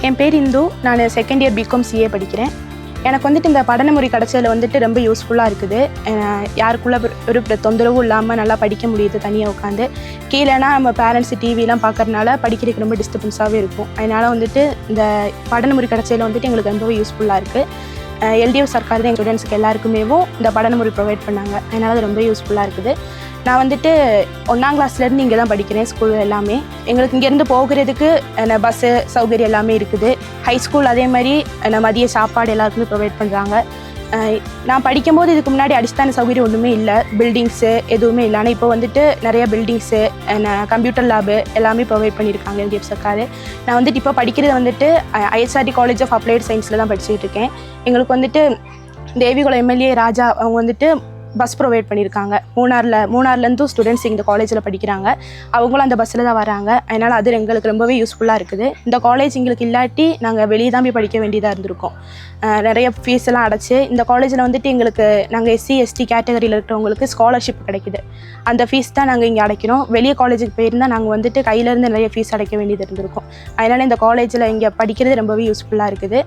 என் பேர் இந்து. நான் second year BCom CA படிக்கிறேன். எனக்கு வந்துட்டு இந்த படினமுறை கிடச்சதில் வந்துட்டு ரொம்ப யூஸ்ஃபுல்லாக இருக்குது. யாருக்குள்ள ஒரு தொந்தரவும் இல்லாமல் நல்லா படிக்க முடியுது தனியாக உட்காந்து. கீழேனா நம்ம பேரண்ட்ஸ் டிவிலாம் பார்க்கறதுனால படிக்கிறதுக்கு ரொம்ப டிஸ்டர்பன்ஸாகவே இருக்கும். அதனால் வந்துட்டு இந்த படினமுறை கிடச்சதில் வந்துட்டு எங்களுக்கு ரொம்பவே யூஸ்ஃபுல்லாக இருக்குது. எல்டிஎஃப் சர்க்கார் தான் எங்கள் ஸ்டூடெண்ட்ஸுக்கு எல்லாருக்குமே இந்த படினமுறை ப்ரொவைட் பண்ணாங்க. அதனால் அது ரொம்ப யூஸ்ஃபுல்லாக இருக்குது. நான் வந்துட்டு 1ஆம் கிளாஸ்லேருந்து இங்கே தான் படிக்கிறேன். ஸ்கூல் எல்லாமே எங்களுக்கு இங்கேருந்து போகிறதுக்கு பஸ்ஸு சௌகரியம் எல்லாமே இருக்குது. ஹை ஸ்கூல் அதே மாதிரி மதிய சாப்பாடு எல்லாருக்குமே ப்ரொவைட் பண்ணுறாங்க. நான் படிக்கும்போது இதுக்கு முன்னாடி அடிஸ்தான சௌகரியம் ஒன்றுமே இல்லை, பில்டிங்ஸு எதுவுமே இல்லை. ஆனால் இப்போ வந்துட்டு நிறைய பில்டிங்ஸு கம்ப்யூட்டர் லேபு எல்லாமே ப்ரொவைட் பண்ணியிருக்காங்க எல்டிஎஃப் சர்க்கார். நான் வந்துட்டு இப்போ படிக்கிறது வந்துட்டு ஐஎஸ்ஆர்டி காலேஜ் ஆஃப் அப்ளைட் சயின்ஸில் தான் படிச்சுட்டு இருக்கேன். எங்களுக்கு வந்துட்டு தேவிகுளம் எம்எல்ஏ ராஜா அவங்க வந்துட்டு பஸ் ப்ரொவைட் பண்ணியிருக்காங்க. மூணார்லேருந்து ஸ்டூடெண்ட்ஸ் இந்த காலேஜில் படிக்கிறாங்க. அவங்களும் அந்த பஸ்ஸில் தான் வராங்க. அதனால் அது எங்களுக்கு ரொம்பவே யூஸ்ஃபுல்லாக இருக்குது. இந்த காலேஜ் எங்களுக்கு இல்லாட்டி நாங்கள் வெளியே தான் போய் படிக்க வேண்டியதாக இருந்திருக்கோம். நிறைய ஃபீஸ் எல்லாம் அடைச்சி இந்த காலேஜில் வந்துட்டு எங்களுக்கு நாங்கள் எஸ்சி எஸ்டி கேட்டகரியில் இருக்கிறவங்களுக்கு ஸ்காலர்ஷிப் கிடைக்குது. அந்த ஃபீஸ் தான் நாங்கள் இங்கே அடைக்கிறோம். வெளியே காலேஜுக்கு போயிருந்தால் நாங்கள் வந்துட்டு கையிலேருந்து நிறைய ஃபீஸ் அடைக்க வேண்டியது இருந்திருக்கும். அதனால் இந்த காலேஜில் இங்கே படிக்கிறது ரொம்பவே யூஸ்ஃபுல்லாக இருக்குது.